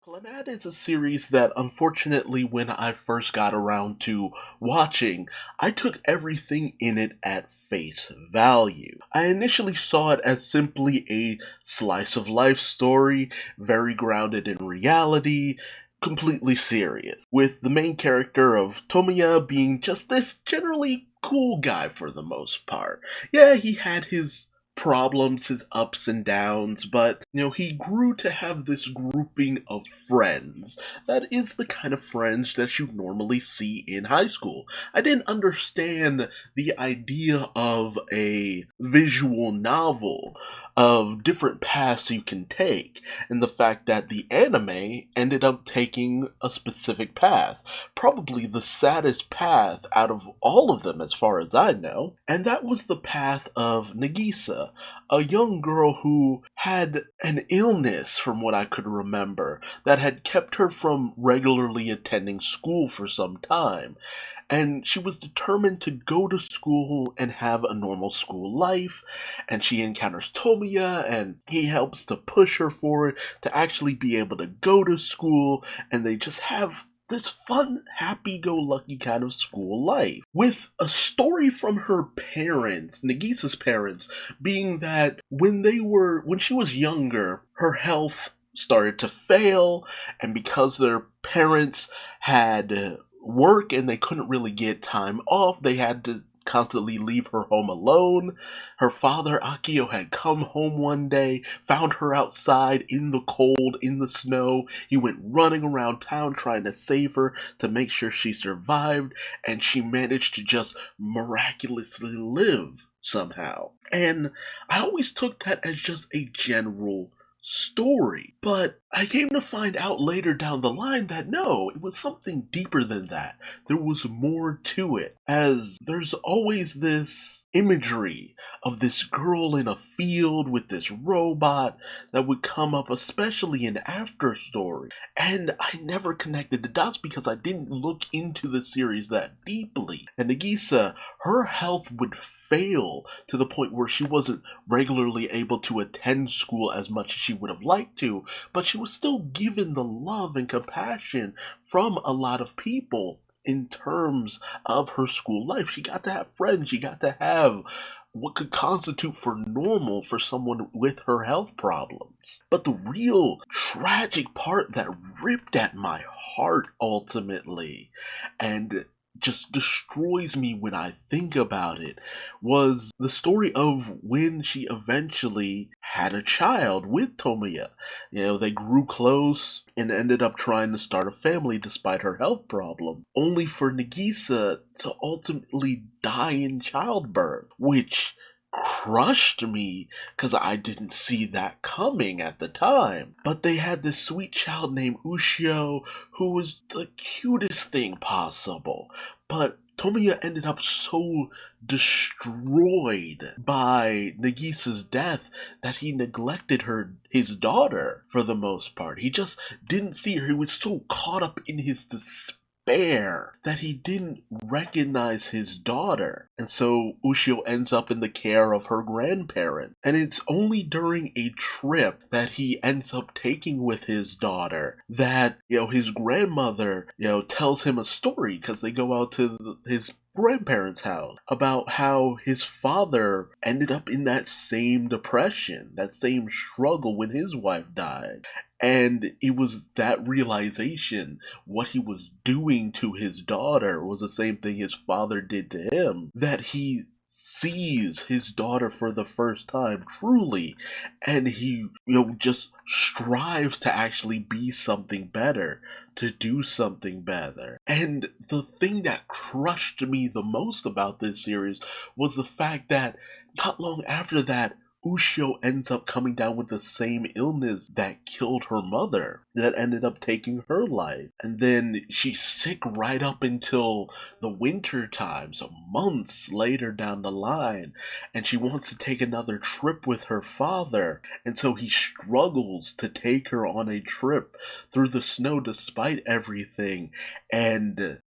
Clannad is a series that unfortunately when I first got around to watching, I took everything in it at face value. I initially saw it as simply a slice of life story, very grounded in reality, completely serious, with the main character of Tomiya being just this generally cool guy for the most part. Yeah, he had his problems, his ups and downs, but he grew to have this grouping of friends. That is the kind of friends that you normally see in high school. I didn't understand the idea of a visual novel of different paths you can take, and the fact that the anime ended up taking a specific path, probably the saddest path out of all of them as far as I know, and that was the path of Nagisa, a young girl who had an illness, from what I could remember, that had kept her from regularly attending school for some time. And she was determined to go to school and have a normal school life. And she encounters Tomiya, and he helps to push her forward to actually be able to go to school. And they just have this fun, happy-go-lucky kind of school life, with a story from her parents, Nagisa's parents, being that when she was younger, her health started to fail, and because their parents had work and they couldn't really get time off, they had to constantly leave her home alone. Her father, Akio, had come home one day, found her outside in the cold, in the snow. He went running around town trying to save her, to make sure she survived, and she managed to just miraculously live somehow. And I always took that as just a general story. But I came to find out later down the line that no, it was something deeper than that. There was more to it, as there's always this imagery of this girl in a field with this robot that would come up, especially in After Story. And I never connected the dots because I didn't look into the series that deeply. And Nagisa, her health would fail to the point where she wasn't regularly able to attend school as much as she would have liked to, but she was still given the love and compassion from a lot of people in terms of her school life. She got to have friends, she got to have what could constitute for normal for someone with her health problems. But the real tragic part that ripped at my heart ultimately, and just destroys me when I think about it, was the story of when she eventually had a child with Tomiya. They grew close and ended up trying to start a family despite her health problem, only for Nagisa to ultimately die in childbirth, which crushed me because I didn't see that coming at the time. But they had this sweet child named Ushio who was the cutest thing possible. But Tomiya ended up so destroyed by Nagisa's death that he neglected his daughter for the most part. He just didn't see her. He was so caught up in his despair that he didn't recognize his daughter. And so Ushio ends up in the care of her grandparent. And it's only during a trip that he ends up taking with his daughter that, his grandmother, tells him a story, because they go out to his grandparents' house, about how his father ended up in that same depression, that same struggle when his wife died. And it was that realization, what he was doing to his daughter was the same thing his father did to him, that he sees his daughter for the first time truly, and he just strives to actually be something better, to do something better. And the thing that crushed me the most about this series was the fact that not long after that, Ushio ends up coming down with the same illness that killed her mother, that ended up taking her life. And then she's sick right up until the winter time, so months later down the line, and she wants to take another trip with her father, and so he struggles to take her on a trip through the snow despite everything. And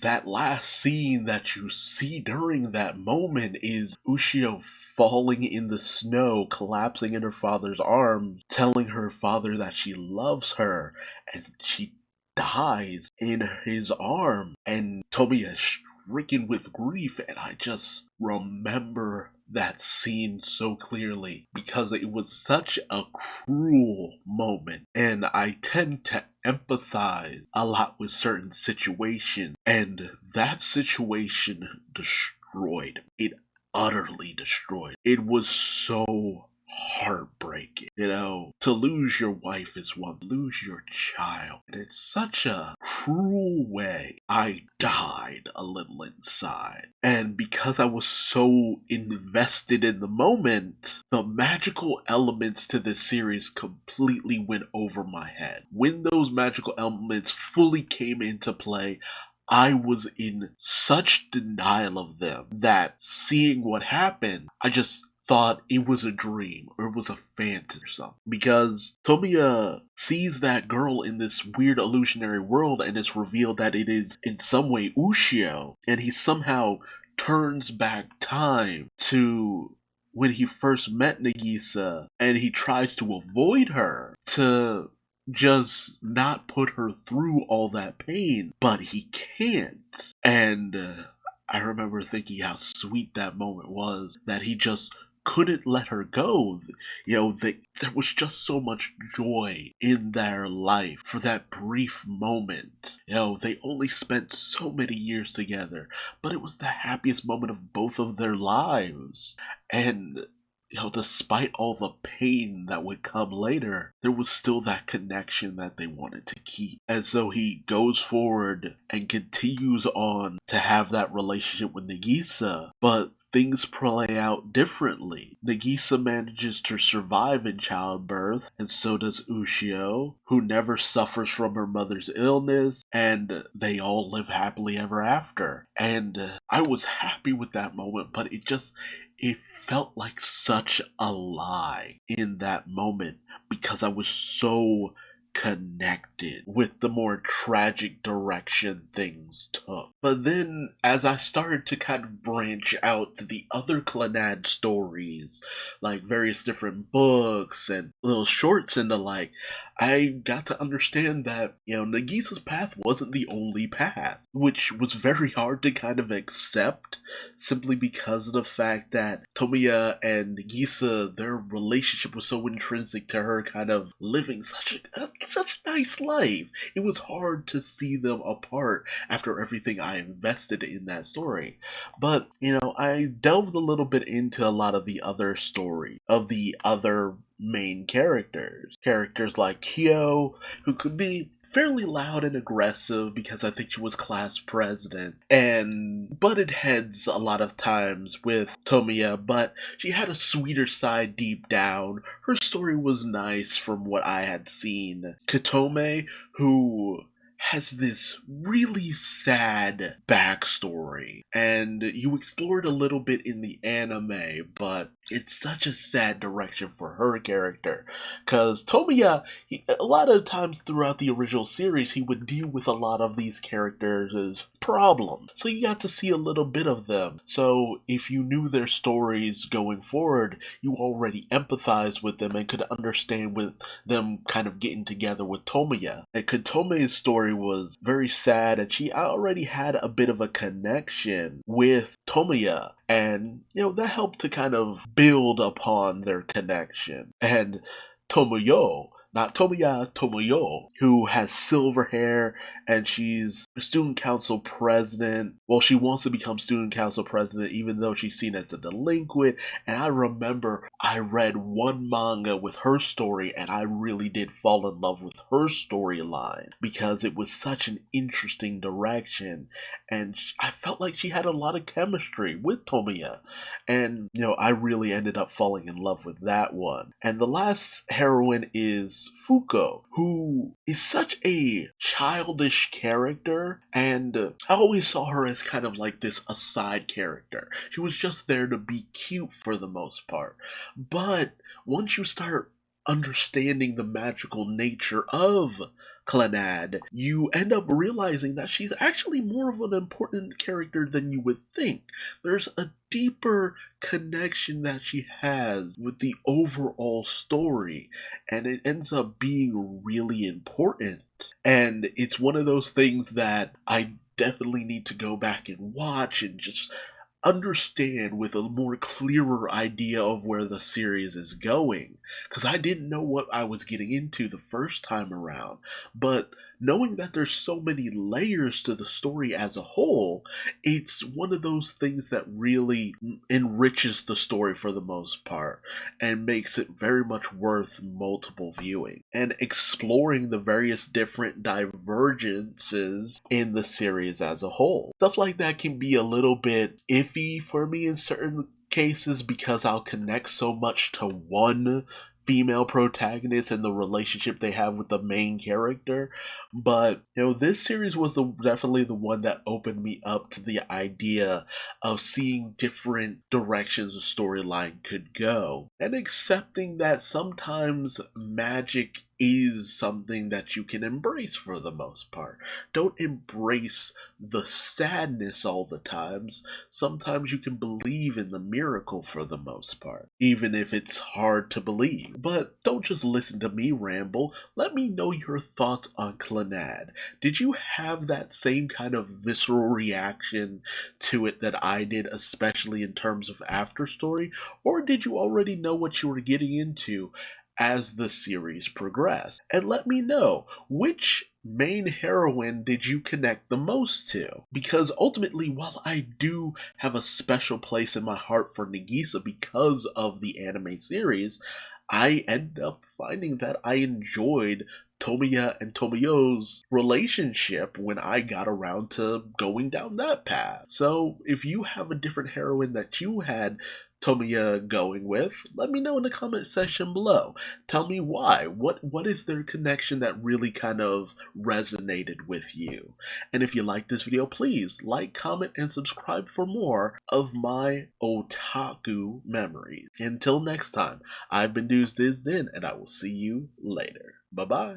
that last scene that you see during that moment is Ushio falling in the snow, collapsing in her father's arms, telling her father that she loves her, and she dies in his arm, and Tomiya is stricken with grief, and I just remember that scene so clearly because it was such a cruel moment, and I tend to empathize a lot with certain situations, and that situation destroyed. It utterly destroyed. It was so heartbreaking. To lose your wife is one, lose your child. And it's such a cruel way. I died a little inside. And because I was so invested in the moment, the magical elements to this series completely went over my head. When those magical elements fully came into play, I was in such denial of them that seeing what happened, I just thought it was a dream or it was a fantasy or something. Because Tomiya sees that girl in this weird illusionary world and it's revealed that it is in some way Ushio, and he somehow turns back time to when he first met Nagisa and he tries to avoid her to just not put her through all that pain, but he can't. And I remember thinking how sweet that moment was, that he just couldn't let her go. There was just so much joy in their life for that brief moment. They only spent so many years together, but it was the happiest moment of both of their lives. And despite all the pain that would come later, there was still that connection that they wanted to keep. And so he goes forward and continues on to have that relationship with Nagisa, but things play out differently. Nagisa manages to survive in childbirth, and so does Ushio, who never suffers from her mother's illness, and they all live happily ever after. And I was happy with that moment, but it felt like such a lie in that moment because I was so connected with the more tragic direction things took. But then, as I started to kind of branch out to the other Clannad stories, like various different books and little shorts and the like, I got to understand that, Nagisa's path wasn't the only path, which was very hard to kind of accept, simply because of the fact that Tomiya and Nagisa, their relationship was so intrinsic to her kind of living such a nice life. It was hard to see them apart after everything I invested in that story. But, I delved a little bit into a lot of the other story of the other main characters. Characters like Kyo, who could be fairly loud and aggressive because I think she was class president and butted heads a lot of times with Tomiya, but she had a sweeter side deep down. Her story was nice from what I had seen. Katome, who has this really sad backstory, and you explored a little bit in the anime, but it's such a sad direction for her character, because Tomiya, a lot of times throughout the original series, he would deal with a lot of these characters' problems, so you got to see a little bit of them. So if you knew their stories going forward, you already empathized with them and could understand with them kind of getting together with Tomiya. And Katome's story was very sad, and she already had a bit of a connection with Tomiya, and that helped to kind of build upon their connection. And Tomoyo, not Tomiya, Tomoyo, who has silver hair and she's student council president. Well, she wants to become student council president even though she's seen as a delinquent. And I remember I read one manga with her story and I really did fall in love with her storyline because it was such an interesting direction. And I felt like she had a lot of chemistry with Tomiya. And, I really ended up falling in love with that one. And the last heroine is Fuko, who is such a childish character, and I always saw her as kind of like this aside character. She was just there to be cute for the most part. But once you start understanding the magical nature of Clannad, you end up realizing that she's actually more of an important character than you would think. There's a deeper connection that she has with the overall story, and it ends up being really important. And it's one of those things that I definitely need to go back and watch and just understand with a more clearer idea of where the series is going, because I didn't know what I was getting into the first time around. But knowing that there's so many layers to the story as a whole, it's one of those things that really enriches the story for the most part and makes it very much worth multiple viewing and exploring the various different divergences in the series as a whole. Stuff like that can be a little bit iffy for me in certain cases because I'll connect so much to one female protagonist and the relationship they have with the main character. But this series was definitely the one that opened me up to the idea of seeing different directions a storyline could go and accepting that sometimes magic is something that you can embrace for the most part. Don't embrace the sadness all the times. Sometimes you can believe in the miracle for the most part, even if it's hard to believe. But don't just listen to me ramble. Let me know your thoughts on Clannad. Did you have that same kind of visceral reaction to it that I did, especially in terms of after story? Or did you already know what you were getting into as the series progressed? And let me know, which main heroine did you connect the most to? Because ultimately, while I do have a special place in my heart for Nagisa because of the anime series, I end up finding that I enjoyed Tomiya and Tomoyo's relationship when I got around to going down that path. So if you have a different heroine that you had Tomiya going with, let me know in the comment section below. Tell me why. What is their connection that really kind of resonated with you? And if you like this video, please like, comment, and subscribe for more of my otaku memories. Until next time, I've been Duuz-Diz-Din, and I will see you later. Bye bye.